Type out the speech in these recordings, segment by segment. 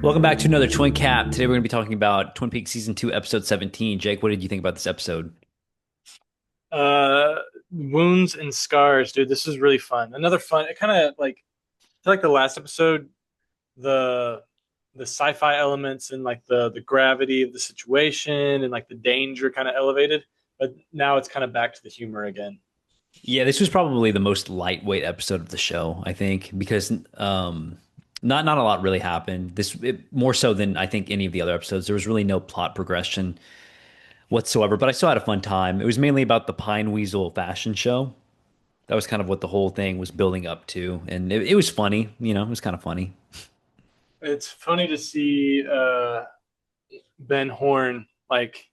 Welcome back to another Twin Cap. Today we're going to be talking about Twin Peaks Season 2, Episode 17. Jake, what did you think about this episode? Uh, Wounds and Scars, dude. This is really fun. Another fun. It kind of like I feel like the last episode, the the sci-fi elements and like the gravity of the situation and like the danger kind of elevated, but now it's kind of back to the humor again. Yeah, this was probably the most lightweight episode of the show, I think, because not a lot really happened. More so than I think any of the other episodes. There was really no plot progression whatsoever, but I still had a fun time. It was mainly about the Pine Weasel fashion show. That was kind of what the whole thing was building up to, and it was funny. It was kind of funny. It's funny to see Ben Horn like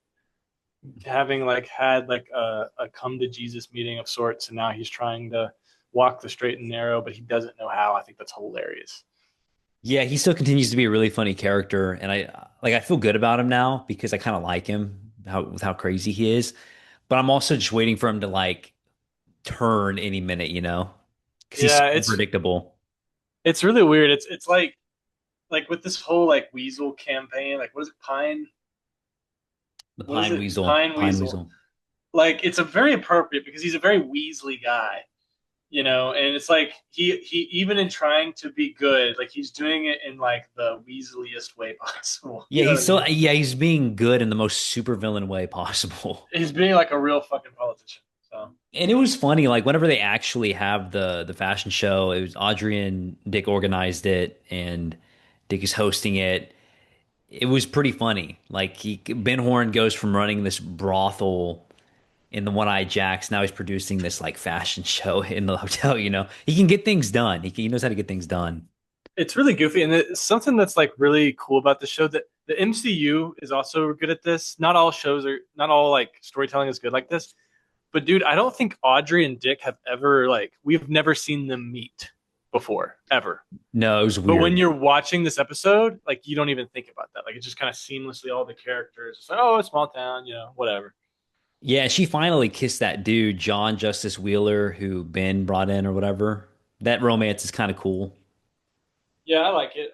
having like had like a come to Jesus meeting of sorts, and now he's trying to walk the straight and narrow, but he doesn't know how. I think that's hilarious. Yeah, he still continues to be a really funny character, and I feel good about him now because I kind of like him with how crazy he is. But I'm also just waiting for him to like turn any minute, because he's so Yeah, unpredictable. it's really weird. It's like with this whole like Weasel campaign, like what is it, Pine? The What is Pine it? Weasel, Pine Pine Weasel. Weasel. Like it's a very appropriate because he's a very Weasley guy, and it's like he even in trying to be good, like he's doing it in like the Weasliest way possible. You Yeah, know what I mean? he's being good in the most supervillain way possible. He's being like a real fucking politician. So And it was funny, like whenever they actually have the fashion show, it was Audrey and Dick organized it, and Dick is hosting it. It was pretty funny. Like Ben Horn goes from running this brothel in the One Eye Jacks, now he's producing this like fashion show in the hotel. He can get things done. He knows how to get things done. it's really goofy, and it's something that's like really cool about the show that the MCU is also good at this. Not all shows are, not all like storytelling is good like this. But dude, I don't think Audrey and Dick have ever like we've never seen them meet before ever. No, it was But when weird. you're watching this episode, like you don't even think about that. Like it's just kind of seamlessly all the characters. It's like, oh, a small town, whatever. Yeah, she finally kissed that dude, John Justice Wheeler, who Ben brought in or whatever. That romance is kind of cool. Yeah, I like it.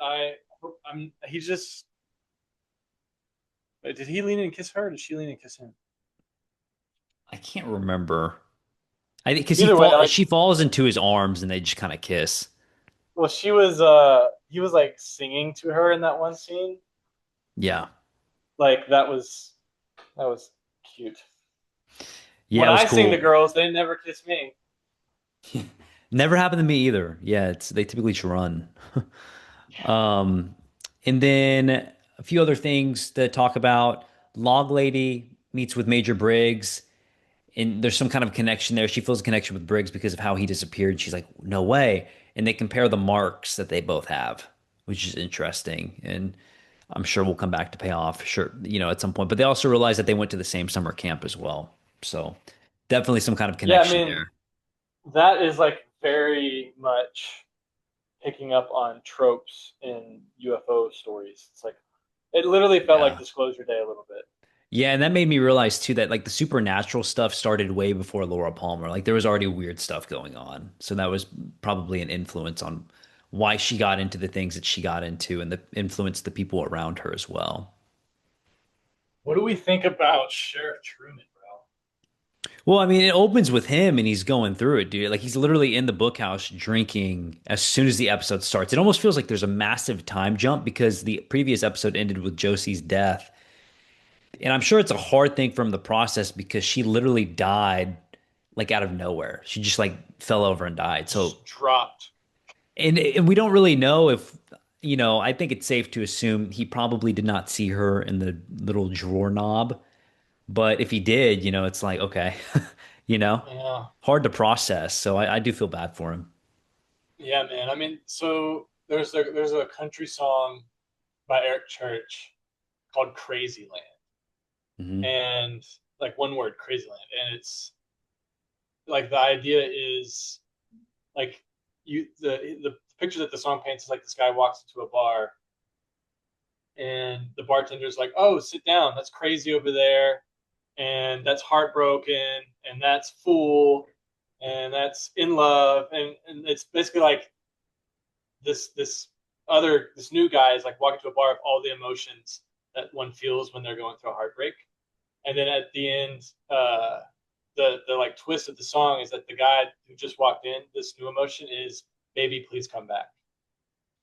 I'm. He's just. Did he lean in and kiss her? Or did she lean in and kiss him? I can't remember. I think because Either way, like, she falls into his arms and they just kind of kiss. well, she was. He was like singing to her in that one scene. Yeah, Like that was cute. yeah, When it was I sing to cool. girls, they never kiss me. Never happened to me either. Yeah, it's they typically just run. Um, and then a few other things to talk about. Log Lady meets with Major Briggs, and there's some kind of connection there. She feels a connection with Briggs because of how he disappeared. She's like, no way. And they compare the marks that they both have, which is interesting. And I'm sure we'll come back to pay off, sure, at some point. But they also realize that they went to the same summer camp as well. So definitely some kind of Yeah, I connection mean there. that is like very much picking up on tropes in UFO stories. It's like it literally felt like Yeah. Disclosure Day a little bit. Yeah, and that made me realize too that like the supernatural stuff started way before Laura Palmer. Like there was already weird stuff going on. So that was probably an influence on why she got into the things that she got into and the influenced the people around her as well. What do we think about Sheriff Truman, bro? Well, I mean, it opens with him and he's going through it, dude. Like he's literally in the bookhouse drinking as soon as the episode starts. It almost feels like there's a massive time jump because the previous episode ended with Josie's death. And I'm sure it's a hard thing for him to process because she literally died like out of nowhere. She just like fell over and died. So, Just dropped. and we don't really know if, I think it's safe to assume he probably did not see her in the little drawer knob. But if he did, it's like, okay, you know, Yeah, hard to process. So I do feel bad for him. yeah, man. I mean, so there's a country song by Eric Church called Crazy Land, Hmm. and like one word, Crazy Land, and it's like the idea is like the picture that the song paints is like this guy walks into a bar and the bartender's like, "Oh, sit down. That's crazy over there, and that's heartbroken, and that's fool, and that's in love," and it's basically like this. this new guy is like walking to a bar of all the emotions that one feels when they're going through a heartbreak. And then at the end, the like twist of the song is that the guy who just walked in, this new emotion is "Baby, Please Come Back."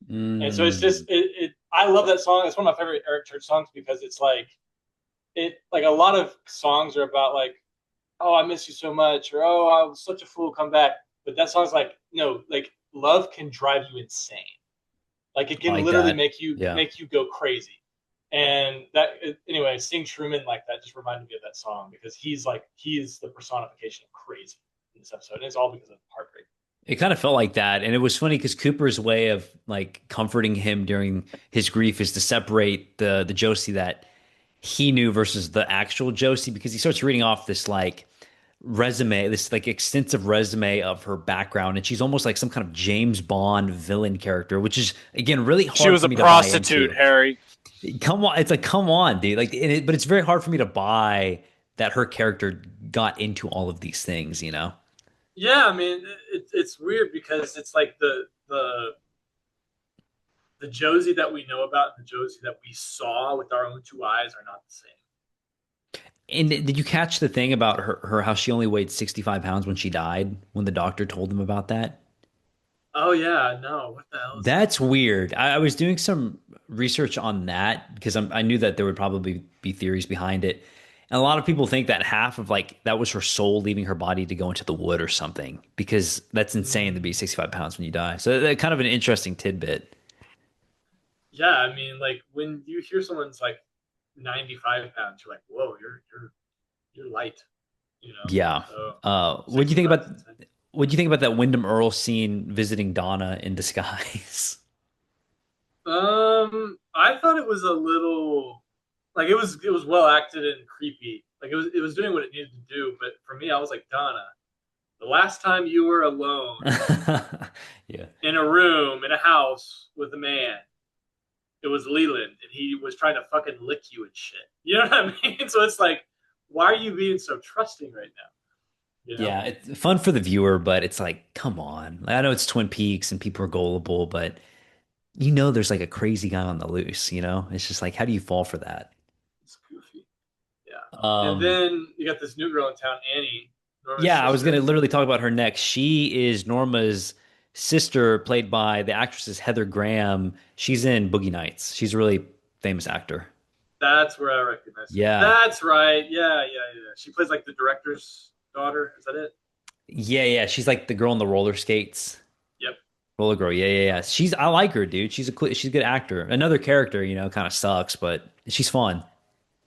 And so it's just Mm, I love that song. It's one of my favorite Eric Church songs because it's like a lot of songs are about like, oh, I miss you so much, or oh, I was such a fool, come back. But that song's like, no, like love can drive you insane. Like it I can like literally that. Yeah. make you go crazy. And that anyway, seeing Truman like that just reminded me of that song because he is the personification of crazy in this episode, and it's all because of heartbreak. It kind of felt like that. And it was funny because Cooper's way of like comforting him during his grief is to separate the Josie that he knew versus the actual Josie because he starts reading off this like resume, this like extensive resume of her background, and she's almost like some kind of James Bond villain character, which is again really She hard was for a me to buy prostitute, into. Harry. Come on, it's like come on, dude. Like, but it's very hard for me to buy that her character got into all of these things, you know? Yeah, I mean it's weird because it's like the Josie that we know about and the Josie that we saw with our own two eyes are not the same. And did you catch the thing about her how she only weighed 65 pounds when she died, when the doctor told them about that? Oh yeah, no, what the hell is that? That's weird. I was doing some research on that because I knew that there would probably be theories behind it. And a lot of people think that half of like that was her soul leaving her body to go into the wood or something because that's insane to be 65 pounds when you die. So that kind of an interesting tidbit. Yeah, I mean, like when you hear someone's like 95 pounds, you're like, whoa, you're light, you know. Yeah. So What do you think 65 about is insane. that Wyndham Earl scene visiting Donna in disguise? I thought it was a little like it was well acted and creepy. Like it was doing what it needed to do. But for me, I was like, Donna, the last time you were alone Yeah. in a room in a house with a man, it was Leland, and he was trying to fucking lick you and shit. You know what I mean? So it's like, why are you being so trusting right now? You know? Yeah, it's fun for the viewer, but it's like, come on. I know it's Twin Peaks and people are gullible, but there's like a crazy guy on the loose, you know? It's just like, how do you fall for that? It's goofy. Yeah. And Um, then you got this new girl in town, Annie, Norma's yeah, I was gonna sister. literally talk about her next. She is Norma's sister, played by the actress Heather Graham. She's in Boogie Nights. She's a really famous actor. That's where I recognize her. Yeah. That's right. Yeah, yeah, yeah. She plays like the director's daughter. Is that it? Yeah, yeah. She's like the girl in the roller skates. Yep. Roller girl. Yeah, yeah, yeah. I like her, dude. She's a good actor. Another character, kind of sucks, but she's fun.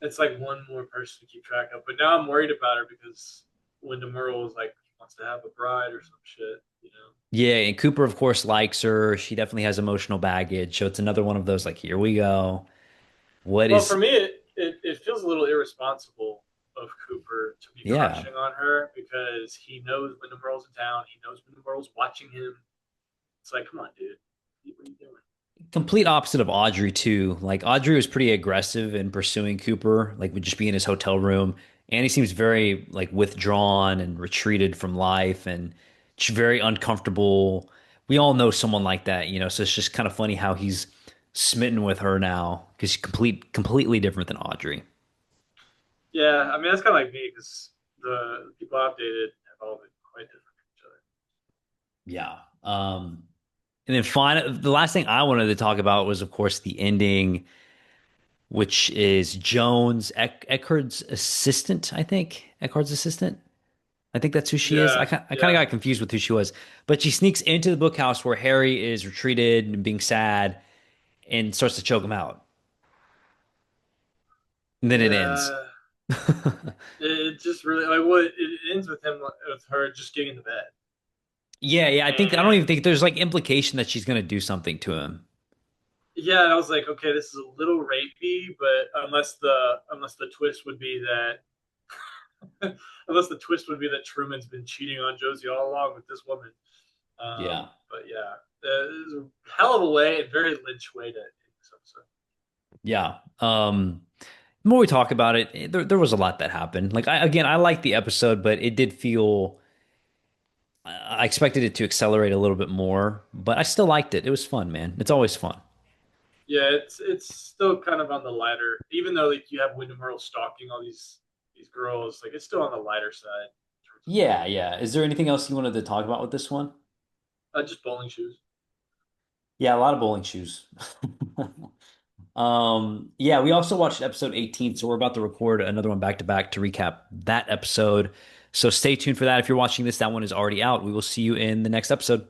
It's like one more person to keep track of. But now I'm worried about her because Linda Merle is like wants to have a bride or some shit, you know. Yeah, and Cooper, of course, likes her. She definitely has emotional baggage. So it's another one of those like, here we go. What Well, for is me, it feels a little irresponsible of Cooper to be yeah. crushing on her because he knows when the Merle's in town. He knows when the Merle's watching him. It's like, come on, dude. What are you doing? Complete opposite of Audrey too. Like Audrey was pretty aggressive in pursuing Cooper, like would just be in his hotel room. And he seems very like withdrawn and retreated from life and just very uncomfortable. We all know someone like that, so it's just kind of funny how he's smitten with her now because she's completely different than Audrey. Yeah, I mean, that's kind of like me because the people I've dated have all been quite different from each other. Yeah. And then the last thing I wanted to talk about was, of course, the ending, which is Jones, Eckhard's assistant, I think. Eckhard's assistant. I think that's who she is. Yeah, I kind of yeah. got confused with who she was. But she sneaks into the bookhouse where Harry is retreated and being sad and starts to choke him out. And then it ends. Yeah, it just really like what it ends with him with her just getting into bed, Yeah, yeah. I don't and even think there's like implication that she's going to do something to him. yeah, and I was like, okay, this is a little rapey, but unless the twist would be that unless the twist would be that Truman's been cheating on Josie all along with this woman. Yeah. But yeah, it was a hell of a way and very Lynch way to end this episode. Yeah. The more we talk about it, there was a lot that happened. Like I like the episode, but it did feel I expected it to accelerate a little bit more, but I still liked it. It was fun, man. It's always fun. Yeah, it's still kind of on the lighter, even though like you have Wyndham Earl stalking all these girls, like it's still on the lighter side in terms of Yeah, yeah. Is there anything else you wanted to talk about with this one? just bowling shoes. Yeah, a lot of bowling shoes. Yeah, we also watched episode 18, so we're about to record another one back to back to recap that episode. So stay tuned for that. If you're watching this, that one is already out. We will see you in the next episode.